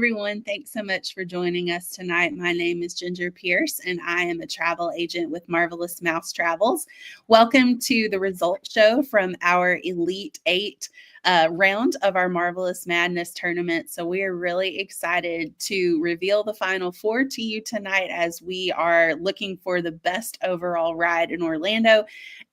everyone. Thanks so much for joining us tonight. My name is Ginger Pierce, and I am a travel agent with Marvelous Mouse Travels. Welcome to the results show from our Elite Eight round of our Marvelous Madness tournament. So we are really excited to reveal the Final Four to you tonight as we are looking for the best overall ride in Orlando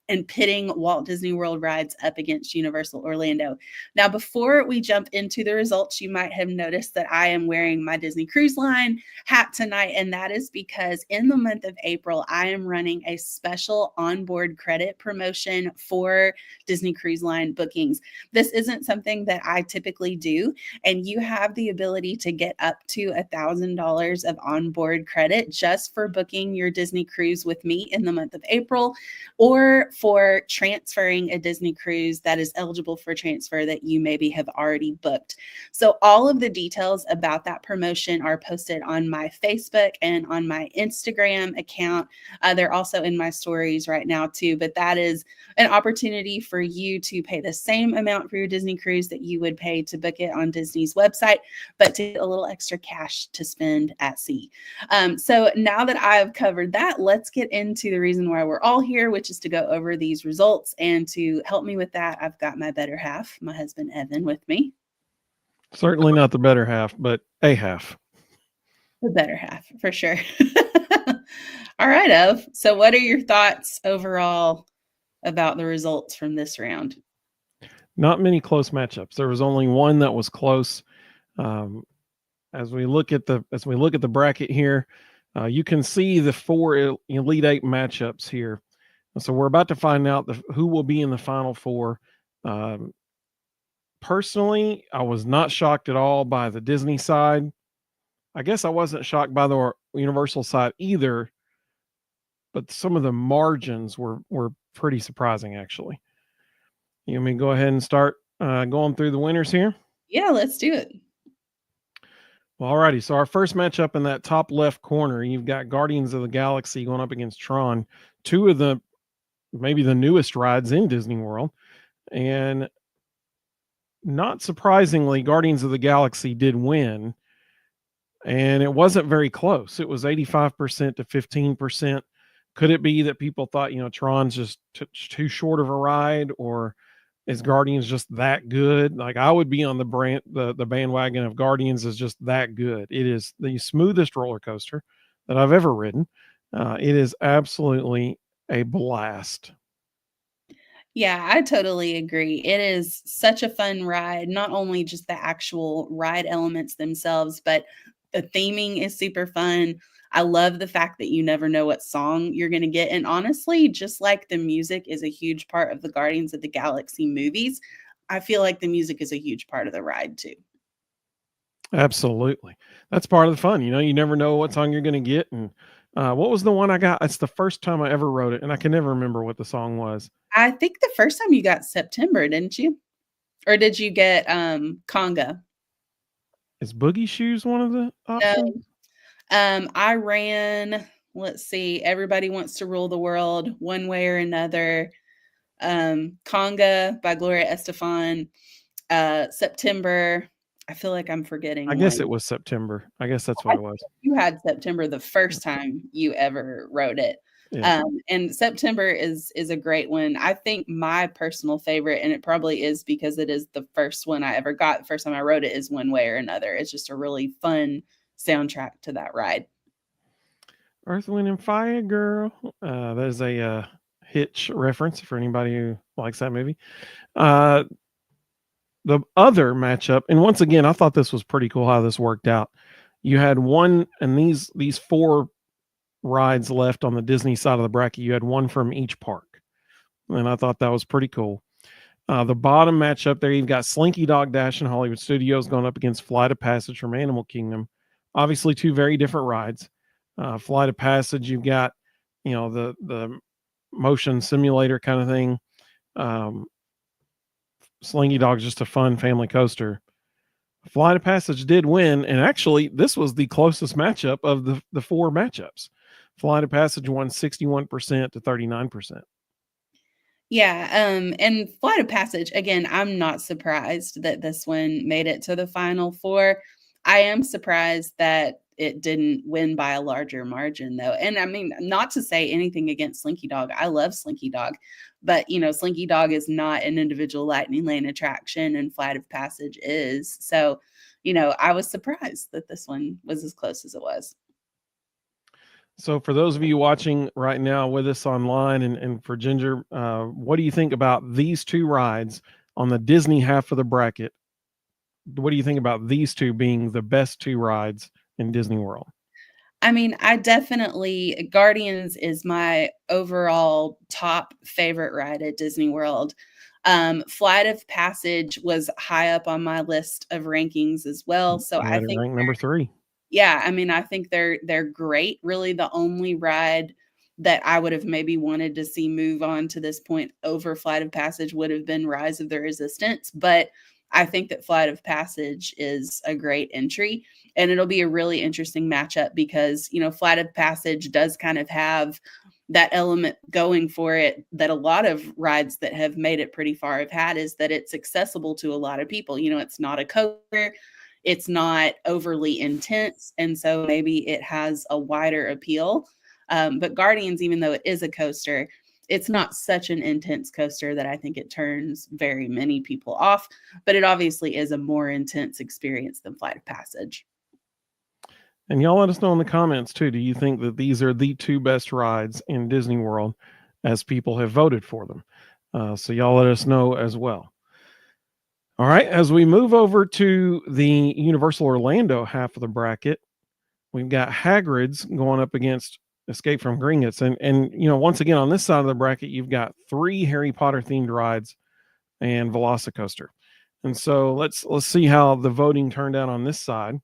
and pitting Walt Disney World rides up against Universal Orlando. Now, before we jump into the results, you might have noticed that I am wearing my Disney Cruise Line hat tonight, and that is because in the month of April, I am running a special onboard credit promotion for Disney Cruise Line bookings. This isn't something that I typically do, and you have the ability to get up to $1,000 of onboard credit just for booking your Disney cruise with me in the month of April, or for transferring a Disney cruise that is eligible for transfer that you maybe have already booked. So all of the details about that promotion are posted on my Facebook and on my Instagram account. They're also in my stories right now too, but that is an opportunity for you to pay the same amount for your Disney cruise that you would pay to book it on Disney's website, but to get a little extra cash to spend at sea. So now that I've covered that, let's get into the reason why we're all here, which is to go over these results. And to help me with that, I've got my better half, my husband Evan, with me. Certainly not the better half, but a half. The better half, for sure. All right, Ev. So what are your thoughts overall about the results from this round? Not many close matchups. There was only one that was close. As we look at the bracket here, you can see the four Elite Eight matchups here. So we're about to find out who will be in the Final Four. Personally, I was not shocked at all by the Disney side. I guess I wasn't shocked by the Universal side either, but some of the margins were pretty surprising, actually. You want me to go ahead and start going through the winners here? Yeah, let's do it. Well, alrighty. So our first matchup in that top left corner, you've got Guardians of the Galaxy going up against Tron, two of maybe the newest rides in Disney World. And not surprisingly, Guardians of the Galaxy did win. And it wasn't very close. It was 85% to 15%. Could it be that people thought, Tron's just too short of a ride, or is Guardians just that good? Like, I would be on the bandwagon of Guardians is just that good. It is the smoothest roller coaster that I've ever ridden. It is absolutely a blast. Yeah, I totally agree. It is such a fun ride, not only just the actual ride elements themselves, but the theming is super fun. I love the fact that you never know what song you're going to get. And honestly, just like the music is a huge part of the Guardians of the Galaxy movies, I feel like the music is a huge part of the ride too. Absolutely. That's part of the fun. You never know what song you're going to get. And what was the one I got? It's the first time I ever wrote it, and I can never remember what the song was. I think the first time you got September, didn't you? Or did you get Conga? Is Boogie Shoes one of the options? No. I ran, let's see, Everybody Wants to Rule the World, One Way or Another, Conga by Gloria Estefan, September. I feel like I'm forgetting I guess it was September. I guess that's what it was. You had September the first time you ever wrote it. Yeah. And September is a great one. I think my personal favorite, and it probably is because it is the first one I ever got, the first time I wrote it, is One Way or Another. It's just a really fun soundtrack to that ride. Earth, Wind, and Fire Girl. That is a Hitch reference for anybody who likes that movie. The other matchup, and once again, I thought this was pretty cool how this worked out. You had one, and these four rides left on the Disney side of the bracket. You had one from each park, and I thought that was pretty cool. The bottom matchup there, you've got Slinky Dog Dash and Hollywood Studios going up against Flight of Passage from Animal Kingdom. Obviously, two very different rides. Flight of Passage, you've got, the motion simulator kind of thing. Slinky Dog's just a fun family coaster. Flight of Passage did win, and actually, this was the closest matchup of the four matchups. Flight of Passage won 61% to 39%. Yeah, and Flight of Passage, again, I'm not surprised that this one made it to the Final Four. I am surprised that it didn't win by a larger margin, though. And I mean, not to say anything against Slinky Dog. I love Slinky Dog, but Slinky Dog is not an individual Lightning Lane attraction, and Flight of Passage is. So, I was surprised that this one was as close as it was. So for those of you watching right now with us online, and for Ginger, what do you think about these two rides on the Disney half of the bracket? What do you think about these two being the best two rides in Disney World? I mean, Guardians is my overall top favorite ride at Disney World. Flight of Passage was high up on my list of rankings as well. So I think ranked number 3. Yeah, I mean, I think they're great. Really, the only ride that I would have maybe wanted to see move on to this point over Flight of Passage would have been Rise of the Resistance, but I think that Flight of Passage is a great entry, and it'll be a really interesting matchup because, Flight of Passage does kind of have that element going for it that a lot of rides that have made it pretty far have had, is that it's accessible to a lot of people. It's not a coaster, it's not overly intense, and so maybe it has a wider appeal. But Guardians, even though it is a coaster, it's not such an intense coaster that I think it turns very many people off, but it obviously is a more intense experience than Flight of Passage. And y'all let us know in the comments too. Do you think that these are the two best rides in Disney World as people have voted for them? So y'all let us know as well. All right, as we move over to the Universal Orlando half of the bracket, we've got Hagrid's going up against Escape from Gringotts. And once again, on this side of the bracket, you've got 3 Harry Potter themed rides and Velocicoaster. And so let's see how the voting turned out on this side.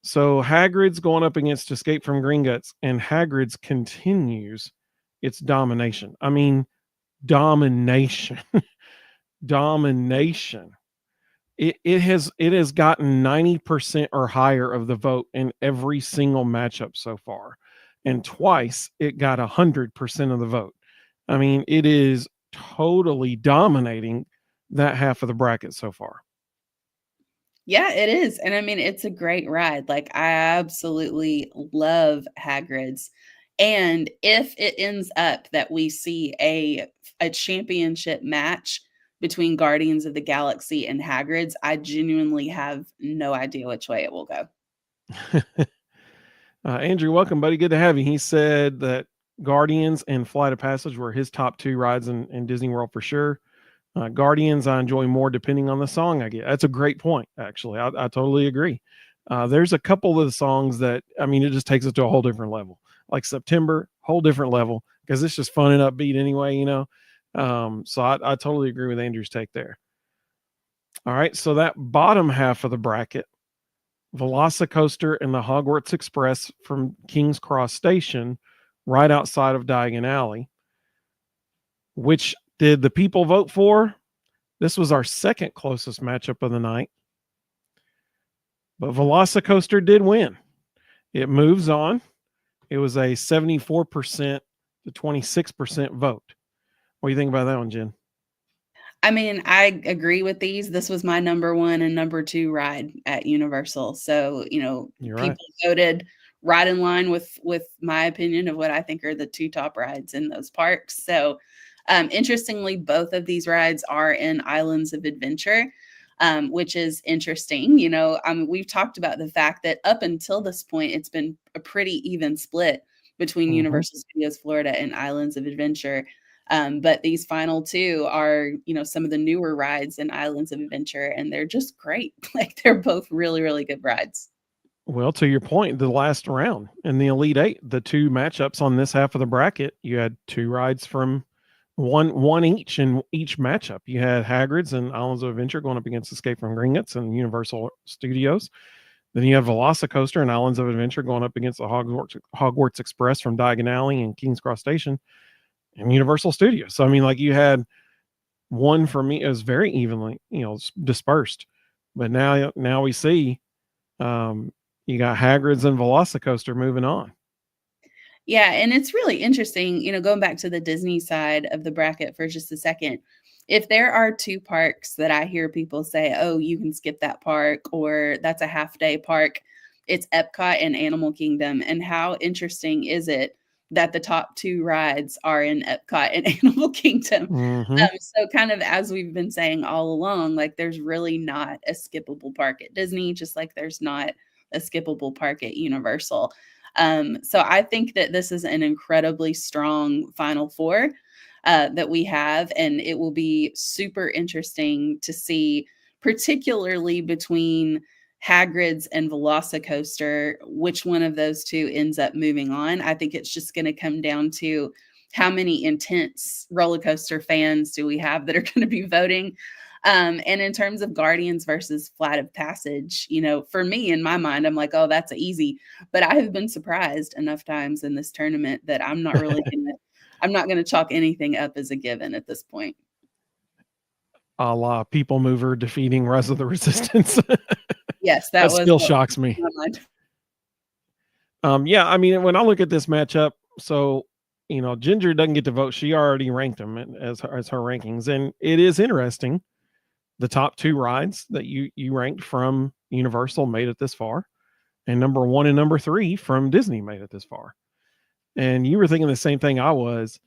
So Hagrid's going up against Escape from Gringotts, and Hagrid's continues its domination. I mean, domination. Domination. It has gotten 90% or higher of the vote in every single matchup so far. And twice it got 100% of the vote. I mean, it is totally dominating that half of the bracket so far. Yeah, it is. And I mean, it's a great ride. Like, I absolutely love Hagrid's. And if it ends up that we see a championship match between Guardians of the Galaxy and Hagrid's, I genuinely have no idea which way it will go. Andrew, welcome, buddy. Good to have you. He said that Guardians and Flight of Passage were his top 2 rides in Disney World for sure. Guardians, I enjoy more depending on the song I get. That's a great point, actually. I totally agree. There's a couple of the songs that, I mean, it just takes it to a whole different level. Like September, whole different level, because it's just fun and upbeat anyway, So I totally agree with Andrew's take there. All right, so that bottom half of the bracket, Velocicoaster and the Hogwarts Express from King's Cross Station, right outside of Diagon Alley. Which did the people vote for? This was our second closest matchup of the night. But Velocicoaster did win. It moves on. It was a 74% to 26% vote. What do you think about that one, Jen? I mean, I agree with these. This was my number 1 and number 2 ride at Universal. So, people voted right in line with my opinion of what I think are the 2 top rides in those parks. So, interestingly, both of these rides are in Islands of Adventure, which is interesting. We've talked about the fact that up until this point, it's been a pretty even split between Universal Studios Florida and Islands of Adventure. But these final 2 are, some of the newer rides in Islands of Adventure, and they're just great. Like, they're both really, really good rides. Well, to your point, the last round in the Elite 8, the 2 matchups on this half of the bracket, you had 2 rides from one each in each matchup. You had Hagrid's and Islands of Adventure going up against Escape from Gringotts and Universal Studios. Then you have Velocicoaster and Islands of Adventure going up against the Hogwarts Express from Diagon Alley and King's Cross Station and Universal Studios. So, I mean, like, you had one for me, it was very evenly, dispersed. But now we see you got Hagrid's and Velocicoaster moving on. Yeah, and it's really interesting, going back to the Disney side of the bracket for just a second. If there are two parks that I hear people say, "Oh, you can skip that park," or "That's a half day park," it's Epcot and Animal Kingdom. And how interesting is it that the top two rides are in Epcot and Animal Kingdom? Hmm. So kind of as we've been saying all along, like there's really not a skippable park at Disney, just like there's not a skippable park at Universal. So I think that this is an incredibly strong Final Four that we have, and it will be super interesting to see, particularly between Hagrid's and Velocicoaster, which one of those two ends up moving on. I think it's just going to come down to how many intense roller coaster fans do we have that are going to be voting. And in terms of Guardians versus Flight of Passage, for me, in my mind, I'm like, oh, that's easy. But I have been surprised enough times in this tournament that I'm not gonna chalk anything up as a given at this point. A la People Mover defeating Rise of the Resistance. Yes, that That was still what was shocks me. in my mind. Yeah, I mean, when I look at this matchup, so Ginger doesn't get to vote. She already ranked them as her rankings, and it is interesting. The top two rides that you ranked from Universal made it this far, and number 1 and number 3 from Disney made it this far. And you were thinking the same thing I was.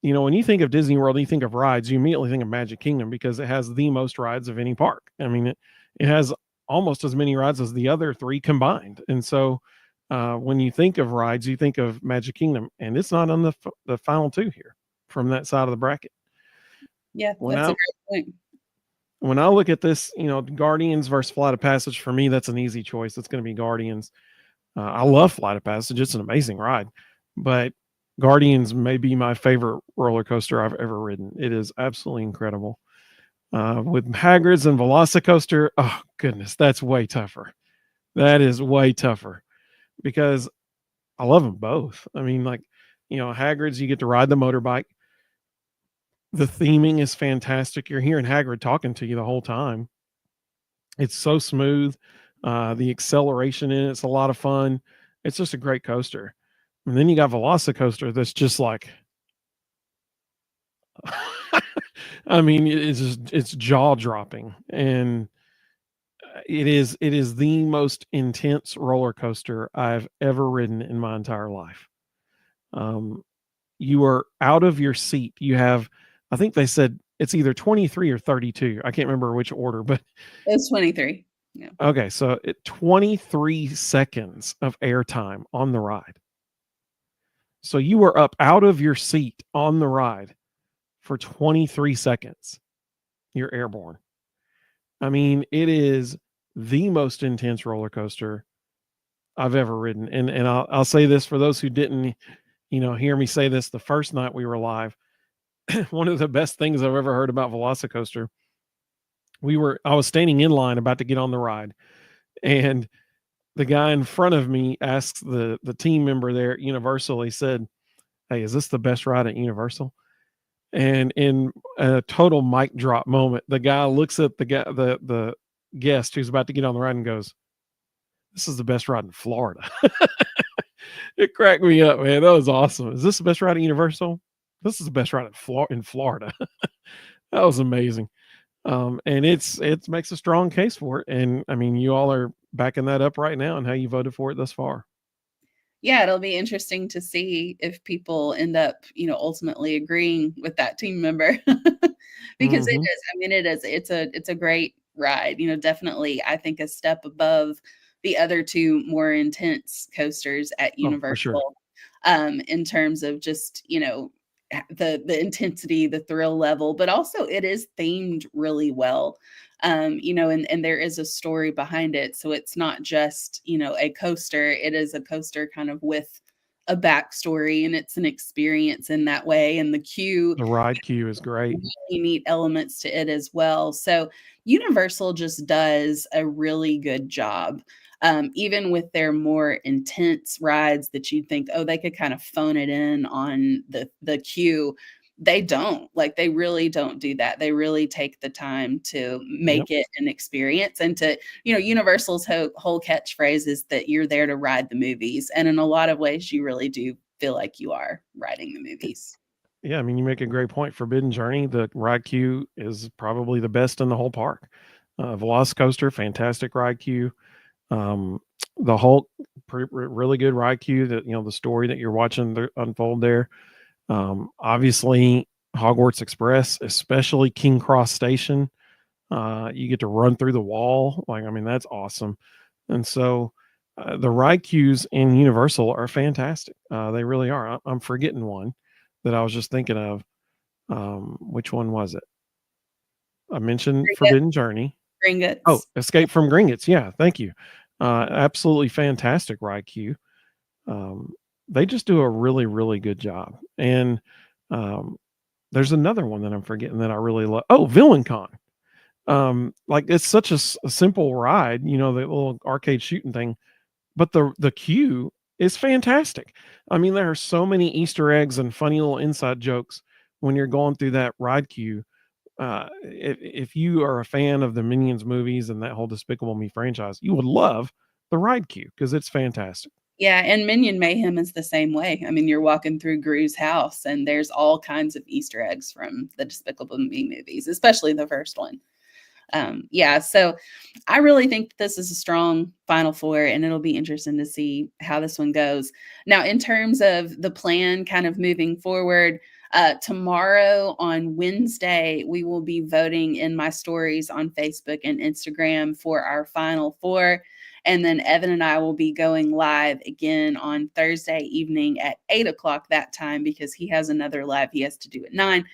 When you think of Disney World, you think of rides, you immediately think of Magic Kingdom because it has the most rides of any park. I mean, it has almost as many rides as the other 3 combined. And so when you think of rides, you think of Magic Kingdom, and it's not on the final 2 here from that side of the bracket. Yeah, When that's a I great point. when I look at this, Guardians versus Flight of Passage, for me, that's an easy choice. It's going to be Guardians. I love Flight of Passage. It's an amazing ride, but Guardians may be my favorite roller coaster I've ever ridden. It is absolutely incredible. With Hagrid's and Velocicoaster, oh goodness, that's way tougher. That is way tougher because I love them both. I mean, like, Hagrid's, you get to ride the motorbike. The theming is fantastic. You're hearing Hagrid talking to you the whole time. It's so smooth. The acceleration in it's a lot of fun. It's just a great coaster. And then you got Velocicoaster that's just like I mean, it's jaw dropping, and it is the most intense roller coaster I've ever ridden in my entire life. Um, you are out of your seat. You have, I think they said it's either 23 or 32. I can't remember which order, but It's 23. Yeah. okay, so 23 seconds of airtime on the ride. So you were up out of your seat on the ride for 23 seconds. You're airborne. I mean, it is the most intense roller coaster I've ever ridden. And I'll say this for those who didn't, hear me say this the first night we were live. One of the best things I've ever heard about Velocicoaster. I was standing in line about to get on the ride, and the guy in front of me asks the team member there at Universal, he said, "Hey, is this the best ride at Universal?" And in a total mic drop moment, the guy looks at the guest who's about to get on the ride and goes, "This is the best ride in Florida." It cracked me up, man. That was awesome. Is this the best ride at Universal? This is the best ride in Florida. That was amazing. And it makes a strong case for it. And I mean, you all are backing that up right now and how you voted for it thus far. Yeah, it'll be interesting to see if people end up, ultimately agreeing with that team member because it Hmm. is. I mean, it's a great ride. Definitely, I think a step above the other two more intense coasters at Oh, for sure. Universal, in terms of just the intensity, the thrill level, but also it is themed really well. And there is a story behind it. So it's not just, a coaster, it is a coaster kind of with a backstory, and it's an experience in that way. And the queue, The ride queue is great. really neat elements to it as well. So Universal just does a really good job. Even with their more intense rides that you'd think, oh, they could kind of phone it in on the queue. They don't. Like they really don't do that. They really take the time to Yep. make it an experience, and to, Universal's whole catchphrase is that you're there to ride the movies. And in a lot of ways, you really do feel like you are riding the movies. Yeah, I mean, you make a great point. Forbidden Journey, the ride queue is probably the best in the whole park. Velocicoaster, fantastic ride queue. Um, the Hulk, really good ride queue. That, you know, the story that you're watching unfold there. Obviously, Hogwarts Express, especially King Cross Station. You get to run through the wall. Like, I mean, that's awesome. And so the ride queues in Universal are fantastic. They really are. I'm forgetting one that I was just thinking of. Which one was it? I mentioned Forbidden Journey. Oh, Gringotts. Escape from Gringotts. Yeah, thank you. Absolutely fantastic ride queue. They just do a really, really good job. And there's another one that I'm forgetting that I really love. Oh, VillainCon. Like, it's such a simple ride, you know, the little arcade shooting thing, but the queue is fantastic. I mean, there are so many Easter eggs and funny little inside jokes when you're going through that ride queue. If you are a fan of the Minions movies and that whole Despicable Me franchise, you would love the ride queue because it's fantastic. Yeah, and Minion Mayhem is the same way. I mean, you're walking through Gru's house, and there's all kinds of Easter eggs from the Despicable Me movies, especially the first one. Yeah, so I really think this is a strong Final Four, and it'll be interesting to see how this one goes. Now, in terms of the plan kind of moving forward, tomorrow on Wednesday, we will be voting in my stories on Facebook and Instagram for our Final Four. And then Evan and I will be going live again on Thursday evening at 8 o'clock that time, because he has another live he has to do at 9.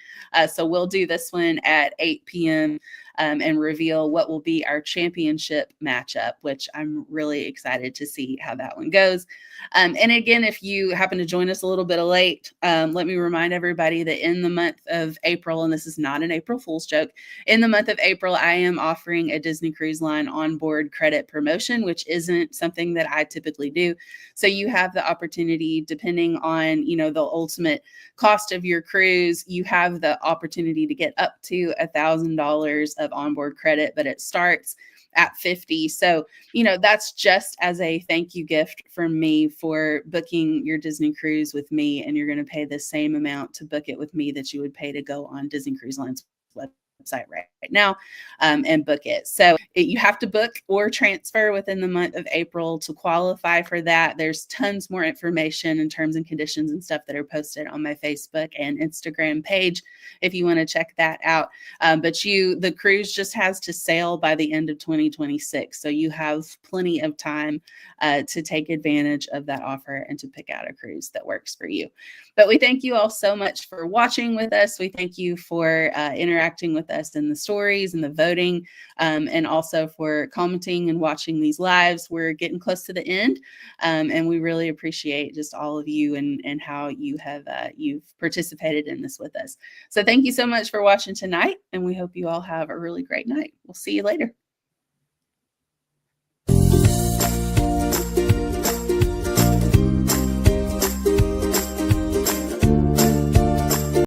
So we'll do this one at 8 p.m. And reveal what will be our championship matchup, which I'm really excited to see how that one goes. And again, if you happen to join us a little bit late, let me remind everybody that in the month of April, and this is not an April Fool's joke, in the month of April, I am offering a Disney Cruise Line onboard credit promotion, which isn't something that I typically do. So you have the opportunity, depending on, you know, the ultimate cost of your cruise, you have the opportunity to get up to $1,000 of onboard credit, but it starts at 50. So, you know, that's just as a thank you gift from me for booking your Disney cruise with me. And you're going to pay the same amount to book it with me that you would pay to go on Disney Cruise Line's website right now and book it. So you have to book or transfer within the month of April to qualify for that. There's tons more information and terms and conditions and stuff that are posted on my Facebook and Instagram page if you want to check that out. But the cruise just has to sail by the end of 2026. So you have plenty of time to take advantage of that offer and to pick out a cruise that works for you. But we thank you all so much for watching with us. We thank you for interacting with us in the stories and the voting, and also for commenting and watching these lives. We're getting close to the end, and we really appreciate just all of you and how you have you've participated in this with us. So thank you so much for watching tonight, and we hope you all have a really great night. We'll see you later.